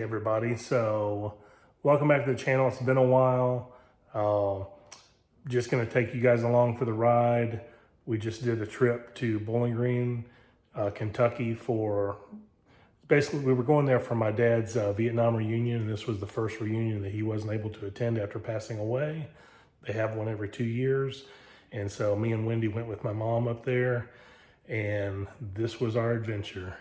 everybody. So welcome back to the channel. It's been a while. Just going to take you guys along for the ride. We just did a trip to Bowling Green, Kentucky for, basically we were going there for my dad's Vietnam reunion, and this was the first reunion that he wasn't able to attend after passing away. They have one every 2 years. And so me and Wendy went with my mom up there, and this was our adventure.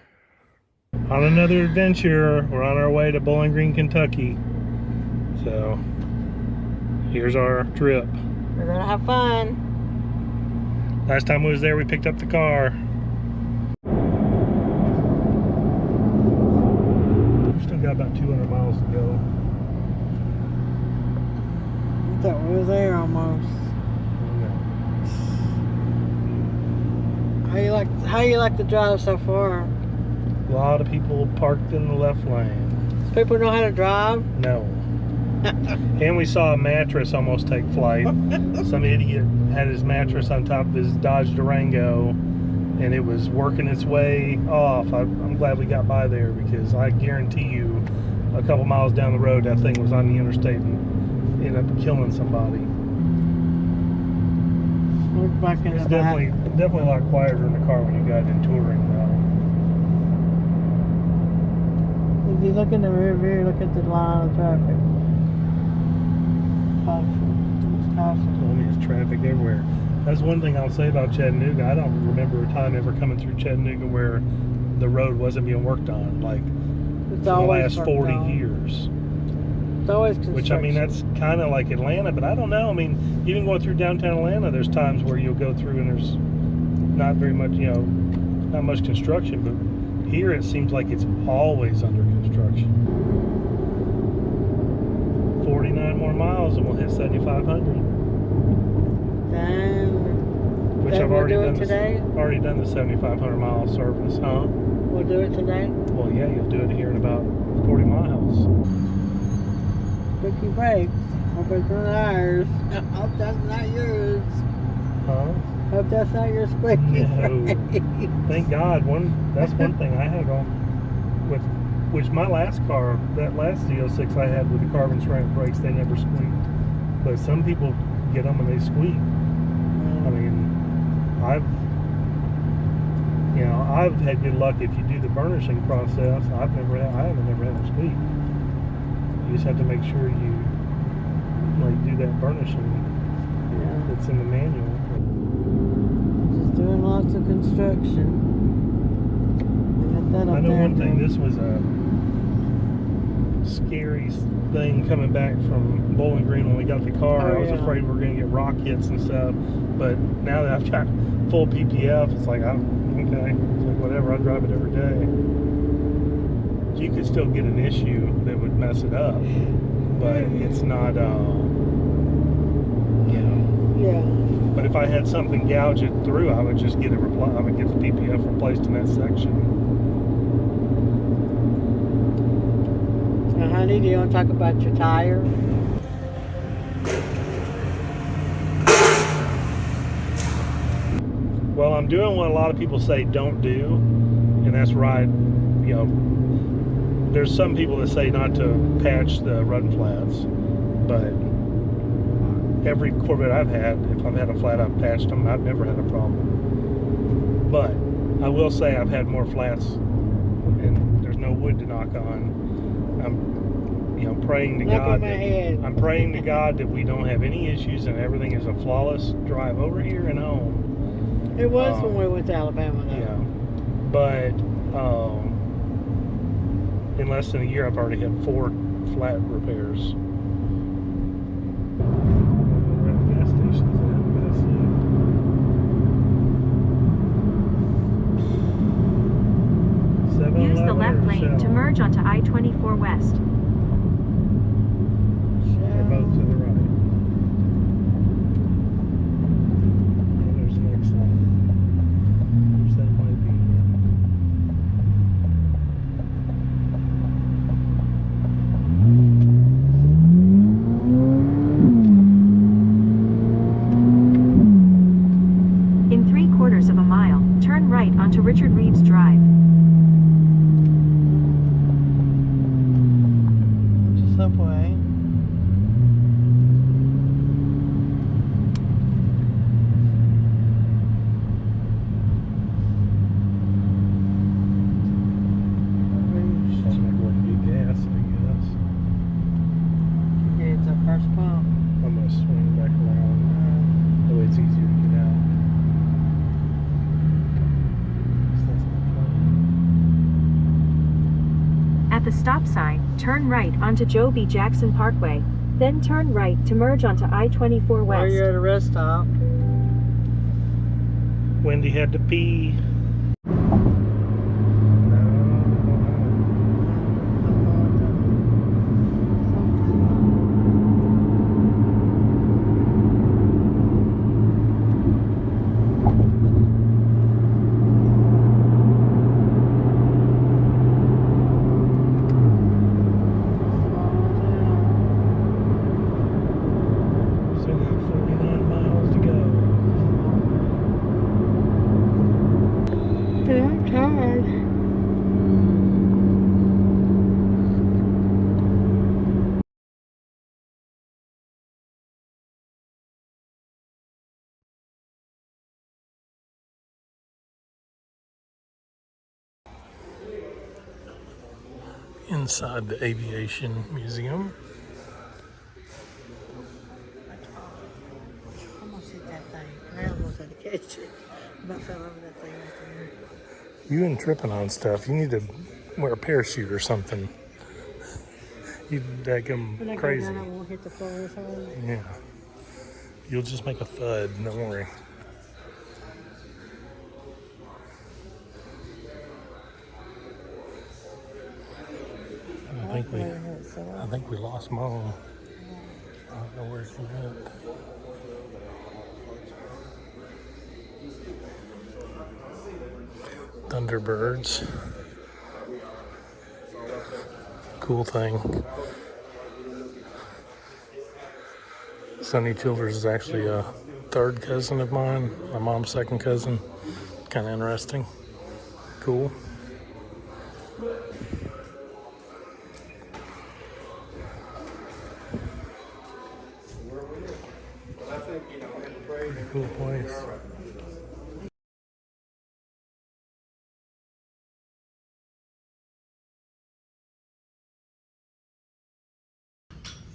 On another adventure, we're on our way to Bowling Green, Kentucky. So here's our trip. We're gonna have fun. Last time we was there, we picked up the car. We've still got about 200 miles to go. I thought we were there almost. How you like the drive so far? A lot of people parked in the left lane. People know how to drive? No. And we saw a mattress almost take flight. Some idiot had his mattress on top of his Dodge Durango, and it was working its way off. I'm glad we got by there, because I guarantee you a couple miles down the road that thing was on the interstate and ended up killing somebody. We're back in It's the definitely a lot quieter in the car when you got in touring though. If you look in the rear view, look at the line of traffic. Caution. There's traffic everywhere. That's one thing I'll say about Chattanooga. I don't remember a time ever coming through Chattanooga where the road wasn't being worked on, like It's for the always last 40 on. years. It's always construction. Which, I mean, that's kind of like Atlanta, but I don't know. I mean, even going through downtown Atlanta, there's times where you'll go through and there's not very much, you know, not much construction, but here it seems like it's always under construction. 49 more miles and we'll hit 7,500. Dang. Which I've already done today? Already done the 7,500 mile service, huh? We'll do it today? Well, yeah, you'll do it here in about 40 miles. Squeaky brakes. Hope it's not ours. Hope that's not yours. Huh? Hope that's not your squeaky No. brake. Thank God. That's one thing I had on with, which my last car, that last Z06 I had with the carbon ceramic brakes, they never squeaked. But some people get them and they squeak. I mean, I've had good luck if you do the burnishing process. I haven't ever had a squeak. You just have to make sure you do that burnishing. Yeah. It's in the manual. Just doing lots of construction. I know one thing, this was a scary thing coming back from Bowling Green when we got the car. I was afraid we were going to get rock hits and stuff. But now that I've got full PPF, it's like, okay. It's like, whatever, I drive it every day. You could still get an issue that would mess it up, but it's not, Yeah. But if I had something gouge it through, I would just get I would get the PPF replaced in that section. Now, honey, do you want to talk about your tire? Well, I'm doing what a lot of people say don't do, and that's right. You know, there's some people that say not to patch the run flats, but every Corvette I've had, if I've had a flat, I've patched them. I've never had a problem. But I will say I've had more flats, and there's no wood to knock on. I'm praying to God. I'm praying to God that we don't have any issues and everything is a flawless drive over here and home. It was when we went to Alabama, though. Yeah, but in less than a year, I've already had 4 flat repairs. Use the left lane to merge onto I-24 West. They're both to the right. And there's the next one. Which that might be. In 3/4 of a mile, turn right onto Richard Reeves Drive. stop sign, turn right onto Joe B. Jackson Parkway. Then turn right to merge onto I-24 While you're West. at a rest stop. Wendy had to pee. So 49 miles to go. Yeah, I'm tired. Inside the Aviation Museum. I almost hit that thing. I almost had to catch it. About fell over that thing right there. You ain't tripping on stuff. You need to wear a parachute or something. You daggum When I go crazy. down, I won't hit the floor as hard. Yeah. You'll just make a thud, don't worry. I think we lost Mom. I don't know where she went. Thunderbirds. Cool thing. Sonny Childers is actually a third cousin of mine. My mom's second cousin. Kind of interesting. Cool. Pretty cool place.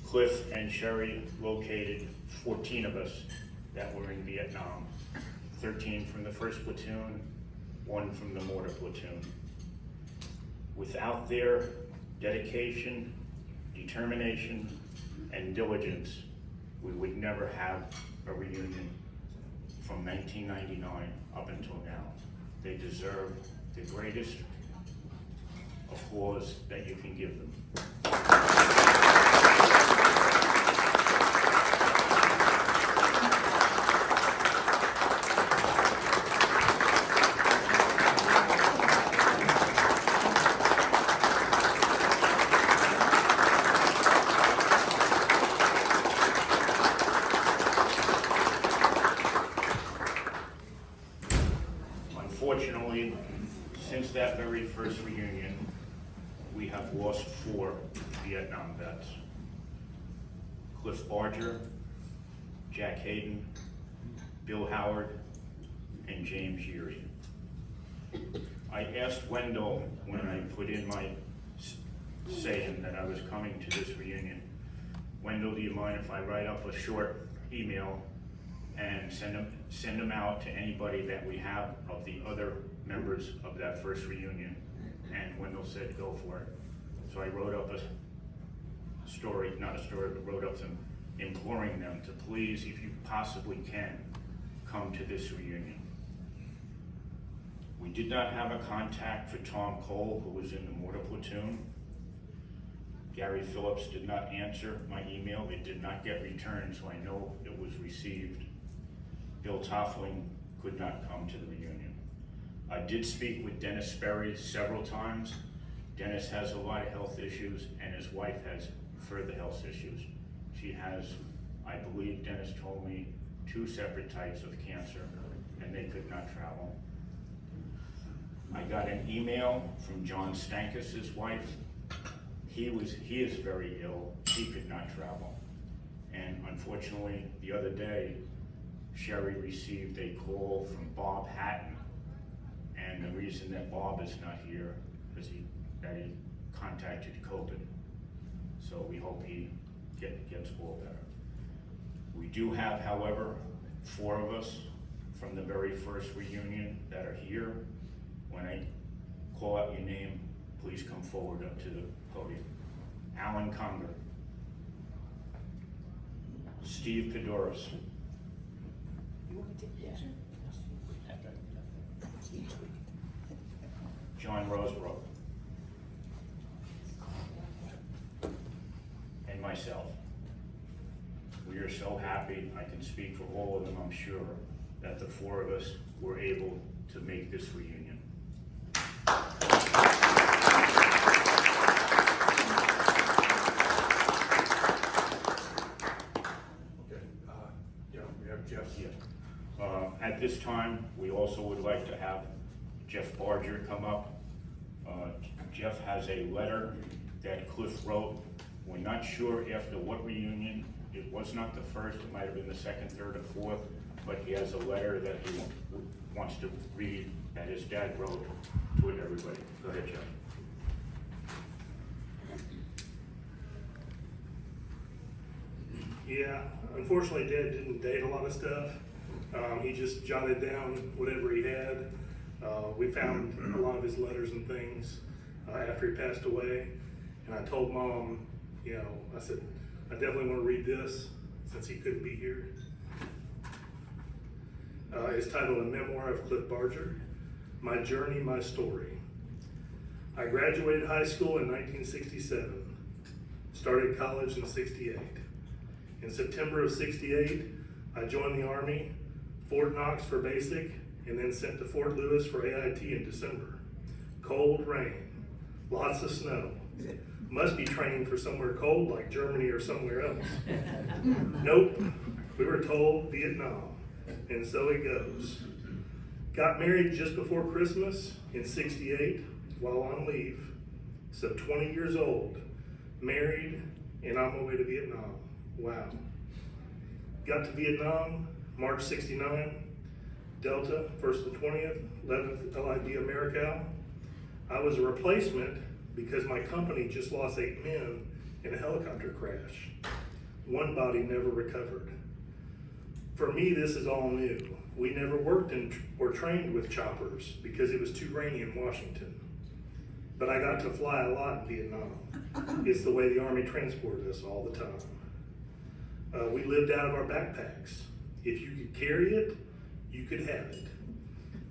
Cliff and Sherry located 14 of us that were in Vietnam. 13 from the 1st platoon, 1 from the mortar platoon. Without their dedication, determination, and diligence, we would never have a reunion from 1999 up until now. They deserve the greatest applause that you can give them. Unfortunately, since that very first reunion, we have lost 4 Vietnam vets. Cliff Barger, Jack Hayden, Bill Howard, and James Yeary. I asked Wendell when I put in my saying that I was coming to this reunion, Wendell, do you mind if I write up a short email and send them out to anybody that we have of the other members of that first reunion? And Wendell said, go for it. So I wrote up a story, not a story, but wrote up some imploring them to please, if you possibly can, come to this reunion. We did not have a contact for Tom Cole, who was in the mortar platoon. Gary Phillips did not answer my email. It did not get returned, so I know it was received. Bill Toffling could not come to the reunion. I did speak with Dennis Sperry several times. Dennis has a lot of health issues, and his wife has further health issues. She has, I believe Dennis told me, 2 separate types of cancer, and they could not travel. I got an email from John Stankus, his wife. He is very ill. He could not travel. And unfortunately, the other day, Sherry received a call from Bob Hatton, and the reason that Bob is not here is that he contacted COVID. So we hope he gets all better. We do have, however, 4 of us from the very first reunion that are here. When I call out your name, please come forward up to the podium. Alan Conger. Steve Fedoris. John Rosebrook. And myself. We are so happy, I can speak for all of them, I'm sure, that the four of us were able to make this reunion. We have Jeff. Yeah. At this time, we also would like to have Jeff Barger come up. Jeff has a letter that Cliff wrote. We're not sure after what reunion. It was not the first, it might have been the second, third, or fourth, but he has a letter that he wants to read that his dad wrote to everybody. Go ahead, Jeff. Yeah, unfortunately, Dad didn't date a lot of stuff. He just jotted down whatever he had. We found a lot of his letters and things after he passed away. And I told Mom, you know, I said, I definitely want to read this since he couldn't be here. It's titled A Memoir of Cliff Barger, My Journey, My Story. I graduated high school in 1967, started college in 68. In September of 68, I joined the Army, Fort Knox for basic, and then sent to Fort Lewis for AIT in December. Cold rain, lots of snow. Must be training for somewhere cold like Germany or somewhere else. Nope, we were told Vietnam, and so it goes. Got married just before Christmas in 68 while on leave. So 20 years old, married, and on my way to Vietnam. Wow. Got to Vietnam, March 69, Delta, 1st to 20th, 11th LID Americal. I was a replacement because my company just lost 8 men in a helicopter crash. One body never recovered. For me, this is all new. We never worked in or trained with choppers because it was too rainy in Washington. But I got to fly a lot in Vietnam. It's the way the Army transported us all the time. We lived out of our backpacks. If you could carry it, you could have it.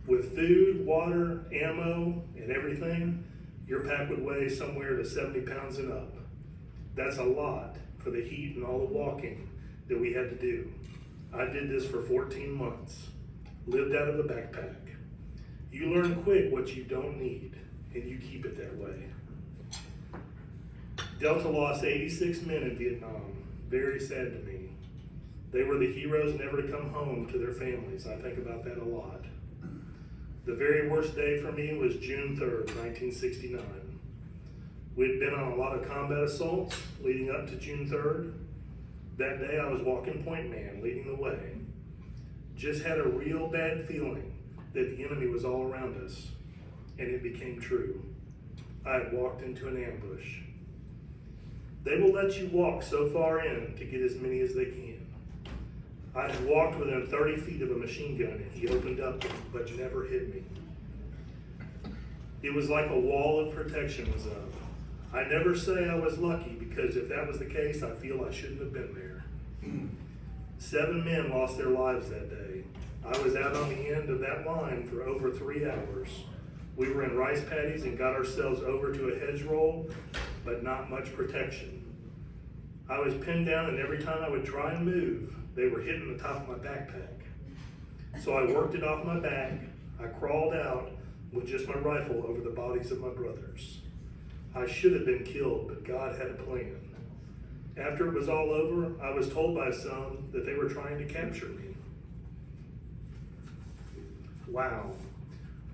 With food, water, ammo, and everything, your pack would weigh somewhere to 70 pounds and up. That's a lot for the heat and all the walking that we had to do. I did this for 14 months, lived out of a backpack. You learn quick what you don't need, and you keep it that way. Delta lost 86 men in Vietnam. Very sad to me. They were the heroes never to come home to their families. I think about that a lot. The very worst day for me was June 3rd, 1969. We'd been on a lot of combat assaults leading up to June 3rd. That day I was walking point man, leading the way. Just had a real bad feeling that the enemy was all around us, and it became true. I had walked into an ambush. They will let you walk so far in to get as many as they can. I had walked within 30 feet of a machine gun and he opened up but never hit me. It was like a wall of protection was up. I never say I was lucky because if that was the case, I feel I shouldn't have been there. 7 men lost their lives that day. I was out on the end of that line for over 3 hours. We were in rice paddies and got ourselves over to a hedge roll, but not much protection. I was pinned down and every time I would try and move, they were hitting the top of my backpack. So I worked it off my back. I crawled out with just my rifle over the bodies of my brothers. I should have been killed, but God had a plan. After it was all over, I was told by some that they were trying to capture me. Wow.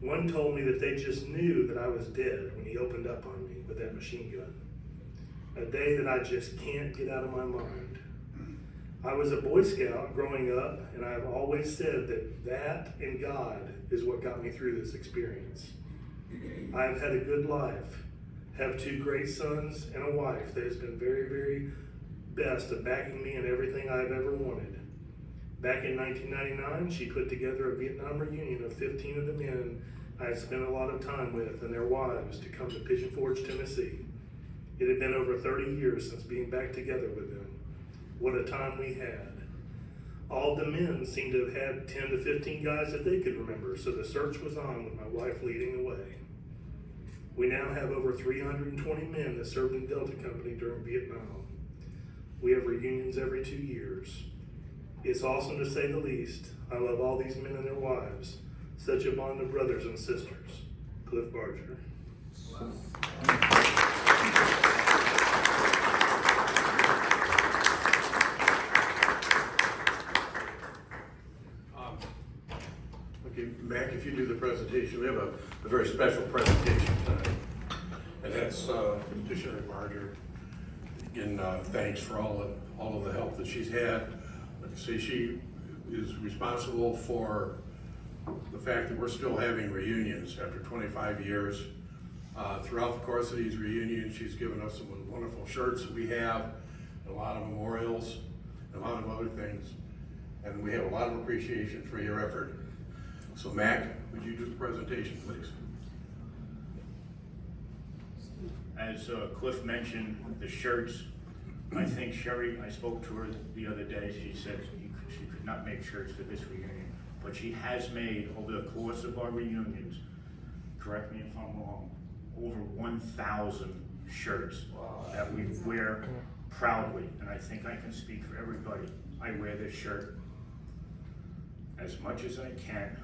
One told me that they just knew that I was dead when he opened up on me with that machine gun. A day that I just can't get out of my mind. I was a Boy Scout growing up, and I've always said that and God is what got me through this experience. I've had a good life, have 2 great sons and a wife that has been very, very best at backing me in everything I've ever wanted. Back in 1999, she put together a Vietnam reunion of 15 of the men I had spent a lot of time with and their wives to come to Pigeon Forge, Tennessee. It had been over 30 years since being back together with them. What a time we had. All the men seemed to have had 10 to 15 guys that they could remember, so the search was on with my wife leading the way. We now have over 320 men that served in Delta Company during Vietnam. We have reunions every 2 years. It's awesome to say the least. I love all these men and their wives. Such a bond of brothers and sisters. Cliff Barger. Okay, Mac, if you do the presentation, we have a very special presentation tonight. And that's to Sherry Barger. Again, thanks for all of the help that she's had. Like I say, she is responsible for the fact that we're still having reunions after 25 years. Throughout the course of these reunions, she's given us some wonderful shirts that we have, a lot of memorials, and a lot of other things. And we have a lot of appreciation for your effort. So Mac, would you do the presentation, please? As Cliff mentioned, the shirts, I think Sherry, I spoke to her the other day, she said she could not make shirts for this reunion, but she has made, over the course of our reunions, correct me if I'm wrong, over 1,000 shirts that we wear proudly, and I think I can speak for everybody. I wear this shirt as much as I can,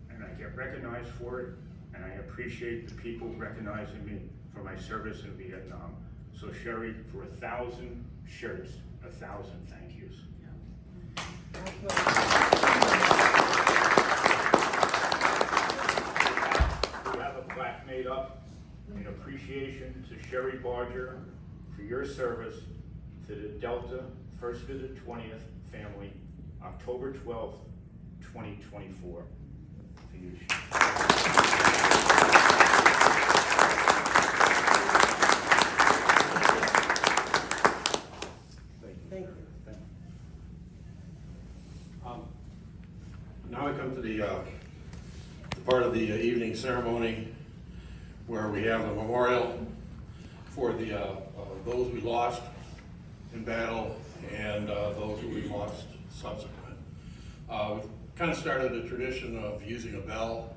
and I get recognized for it, and I appreciate the people recognizing me for my service in Vietnam. So Sherry, for 1,000 shirts, 1,000 thank yous. We have a plaque made up in appreciation to Sherry Barger for your service to the Delta 1st to the 20th family, October 12th, 2024. For you, Thank you. Now I come to the part of the evening ceremony where we have the memorial for the those we lost in battle and those who we lost subsequent. We've kind of started a tradition of using a bell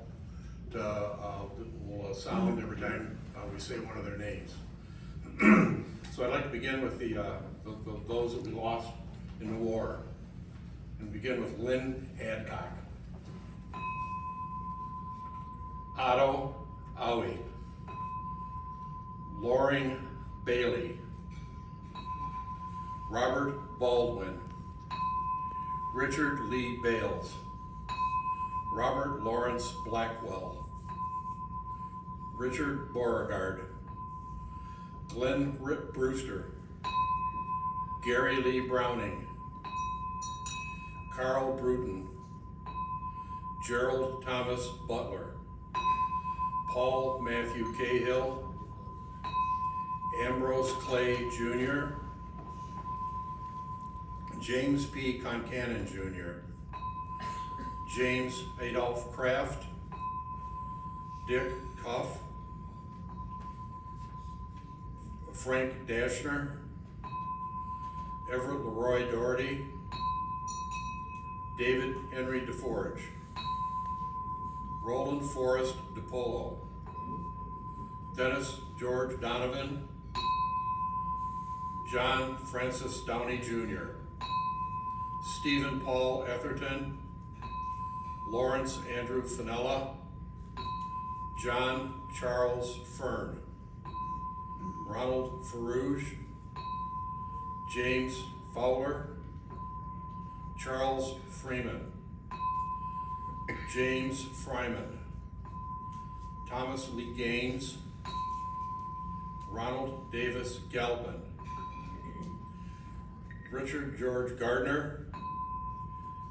to will sound every time we say one of their names. So I'd like to begin with those that we lost in the war, and begin with Lynn Adcock, Otto Owie, Loring Bailey, Robert Baldwin, Richard Lee Bales, Robert Lawrence Blackwell, Richard Beauregard, Glenn Rip Brewster, Gary Lee Browning, Carl Bruton, Gerald Thomas Butler, Paul Matthew Cahill, Ambrose Clay Jr., James P. Concanon Jr., James Adolph Kraft, Dick Cuff, Frank Dashner, Everett Leroy Doherty, David Henry DeForge, Roland Forrest DePolo, Dennis George Donovan, John Francis Downey Jr., Stephen Paul Etherton, Lawrence Andrew Finella, John Charles Fern, Ronald Farouge, James Fowler, Charles Freeman, James Fryman, Thomas Lee Gaines, Ronald Davis Galpin, Richard George Gardner,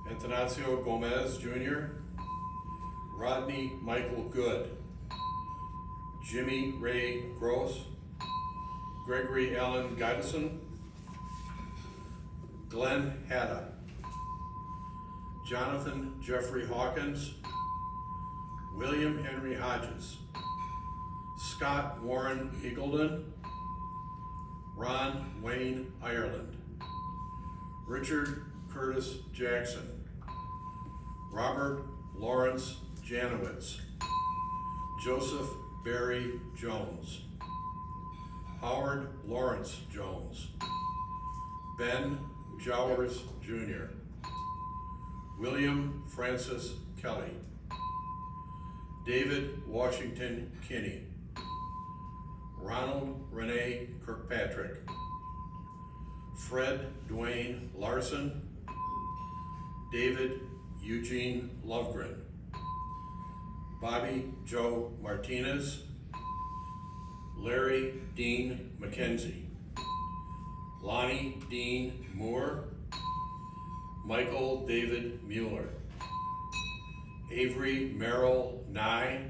Antonacio Gomez Jr., Rodney Michael Good, Jimmy Ray Gross, Gregory Allen Gideson, Glenn Hatta, Jonathan Jeffrey Hawkins, William Henry Hodges, Scott Warren Eagleton, Ron Wayne Ireland, Richard Curtis Jackson, Robert Lawrence Janowitz, Joseph Barry Jones, Howard Lawrence Jones, Ben Jowers Jr., William Francis Kelly, David Washington Kinney, Ronald Renee Kirkpatrick, Fred Dwayne Larson, David Eugene Lovegren, Bobby Joe Martinez, Larry Dean McKenzie, Lonnie Dean Moore, Michael David Mueller, Avery Merrill Nye,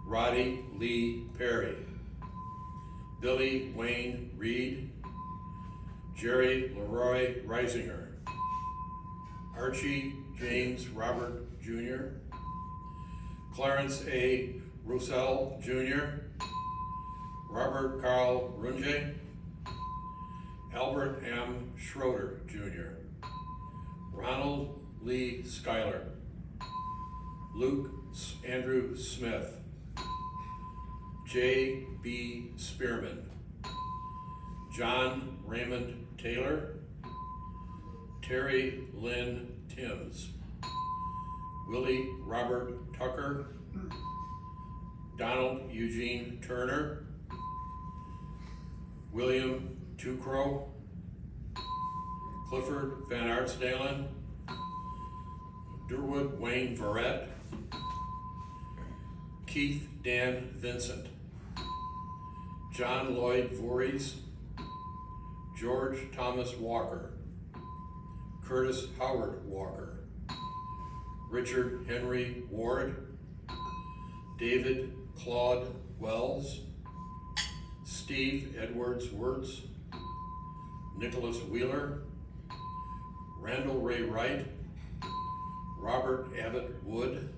Roddy Lee Perry, Billy Wayne Reed, Jerry Leroy Reisinger, Archie James Robert Jr., Clarence A. Roussel Jr., Robert Carl Runge, Albert M. Schroeder Jr., Ronald Lee Schuyler, Luke Andrew Smith, J. B. Spearman, John Raymond Taylor, Terry Lynn Timms, Willie Robert Tucker, Donald Eugene Turner, William Tucrow, Clifford Van Artsdalen, Durwood Wayne Verrett, Keith Dan Vincent, John Lloyd Voorhees, George Thomas Walker, Curtis Howard Walker, Richard Henry Ward, David Claude Wells, Steve Edwards Wirtz, Nicholas Wheeler, Randall Ray Wright, Robert Abbott Wood,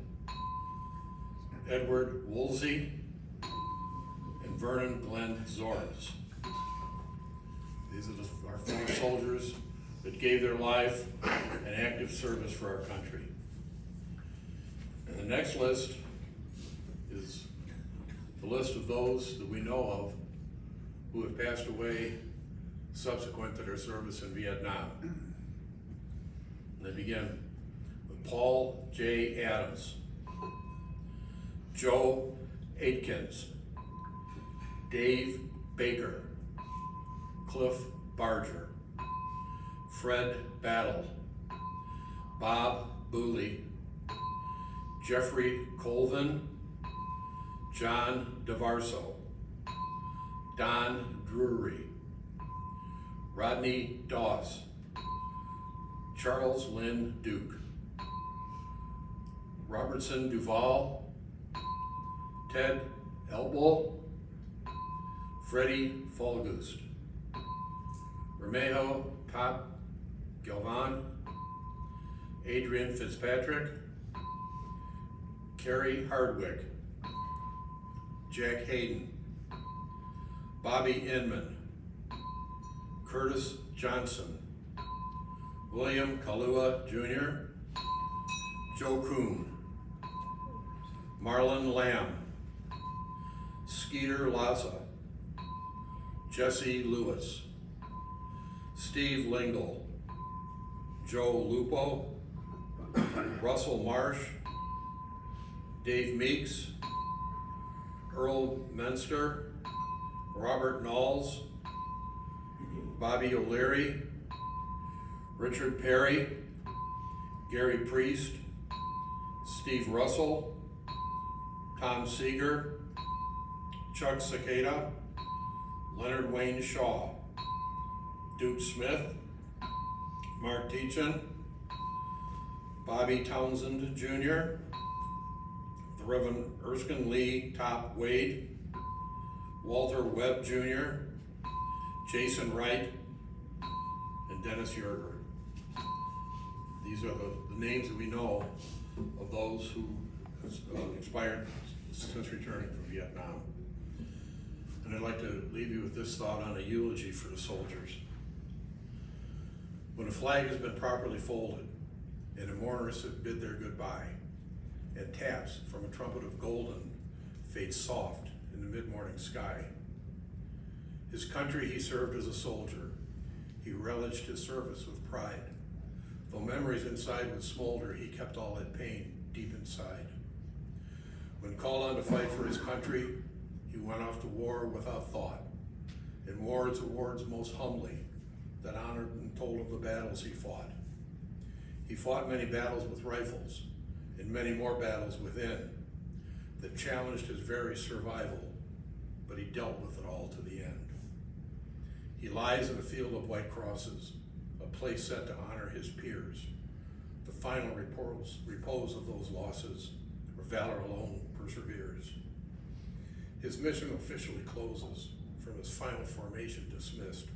Edward Woolsey, and Vernon Glenn Zorns. These are our fallen soldiers that gave their life in active service for our country. And the next list is the list of those that we know of who have passed away subsequent to their service in Vietnam. And they begin with Paul J. Adams, Joe Aitkins, Dave Baker, Cliff Barger, Fred Battle, Bob Booley, Jeffrey Colvin, John DeVarso, Don Drury, Rodney Dawes, Charles Lynn Duke, Robertson Duval, Ted Elbow, Freddie Fulgust, Remejo Top Galvan, Adrian Fitzpatrick, Kerry Hardwick, Jack Hayden, Bobby Inman, Curtis Johnson, William Kalua Jr., Joe Kuhn, Marlon Lamb, Skeeter Laza, Jesse Lewis, Steve Lingle, Joe Lupo, Russell Marsh, Dave Meeks, Earl Menster, Robert Knowles, Bobby O'Leary, Richard Perry, Gary Priest, Steve Russell, Tom Seeger, Chuck Cicada, Leonard Wayne Shaw, Duke Smith, Mark Teachin, Bobby Townsend Jr., the Reverend Erskine Lee Top Wade, Walter Webb Jr., Jason Wright, and Dennis Yerger. These are the names that we know of those who expired since returning from Vietnam. And I'd like to leave you with this thought on a eulogy for the soldiers. When a flag has been properly folded and the mourners have bid their goodbye, and taps from a trumpet of golden fade soft in the mid-morning sky, his country he served as a soldier, he relished his service with pride. Though memories inside would smolder, he kept all that pain deep inside. When called on to fight for his country, he went off to war without thought, in awards most humbly, that honored and told of the battles he fought. He fought many battles with rifles, and many more battles within, that challenged his very survival, but he dealt with it all to the end. He lies in a field of white crosses, a place set to honor his peers, the final repose of those losses, where valor alone perseveres. His mission officially closes, from his final formation dismissed.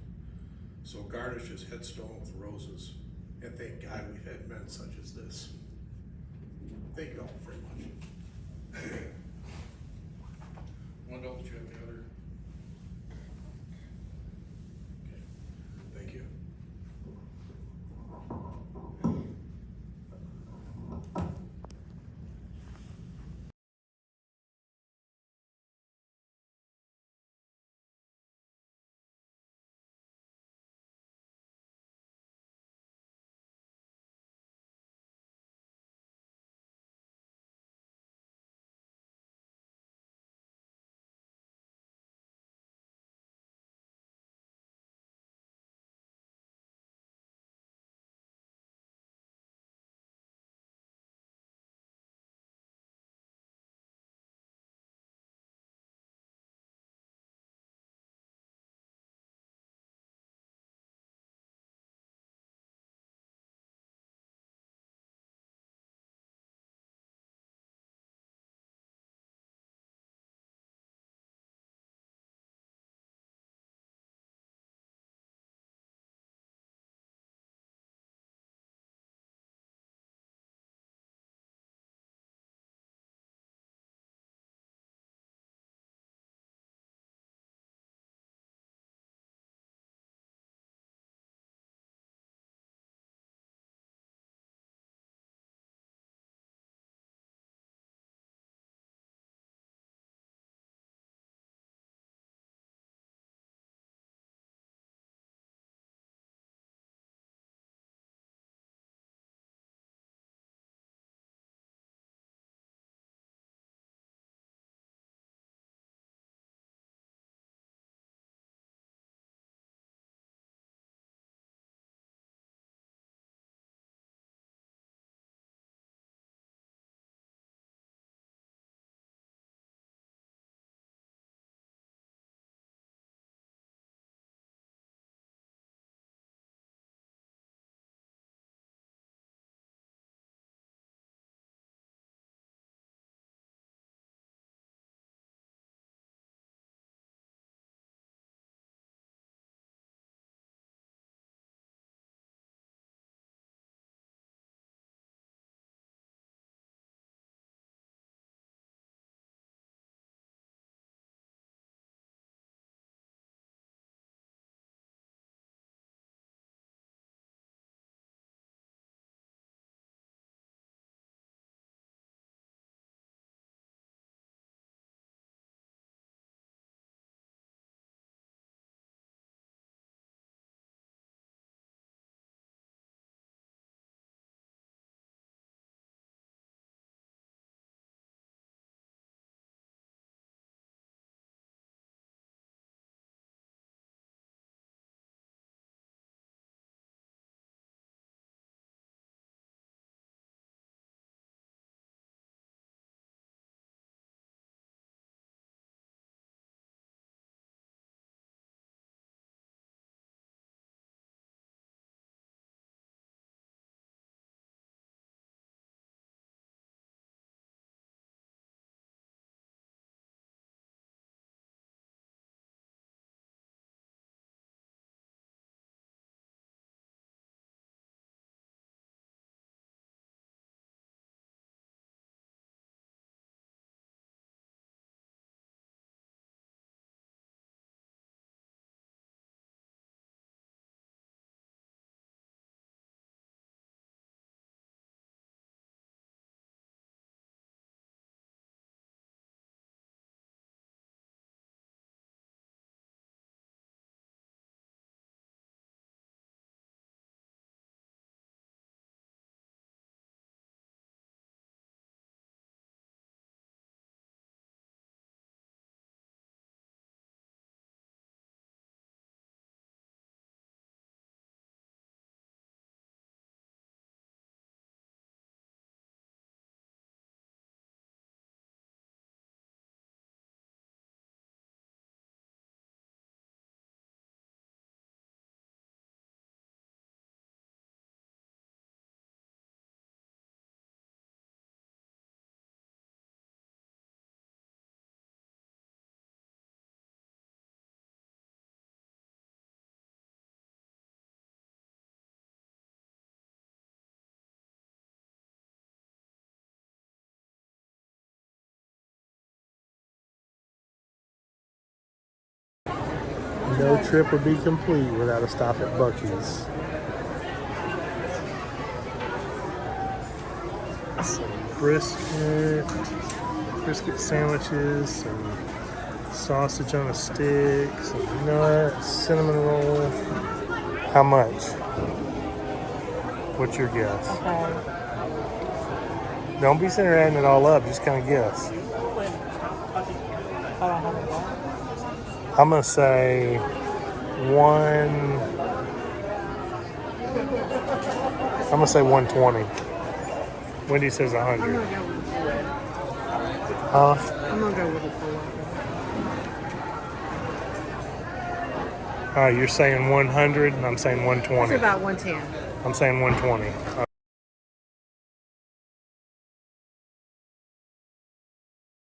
So garnish his headstone with roses, and thank God we've had men such as this. Thank you all very much. Wendell, did you have any other? No trip would be complete without a stop at Buc-ee's. Some brisket sandwiches, some sausage on a stick, some nuts, cinnamon roll. How much? What's your guess? Okay. Don't be sitting there adding it all up. Just kind of guess. I don't have a ball. I'm gonna say one. I'm gonna say 120. Wendy says 100. I'm gonna go with the full. Huh? I'm gonna go with the full. You're saying 100, and I'm saying It's 120. about 110. I'm saying 120.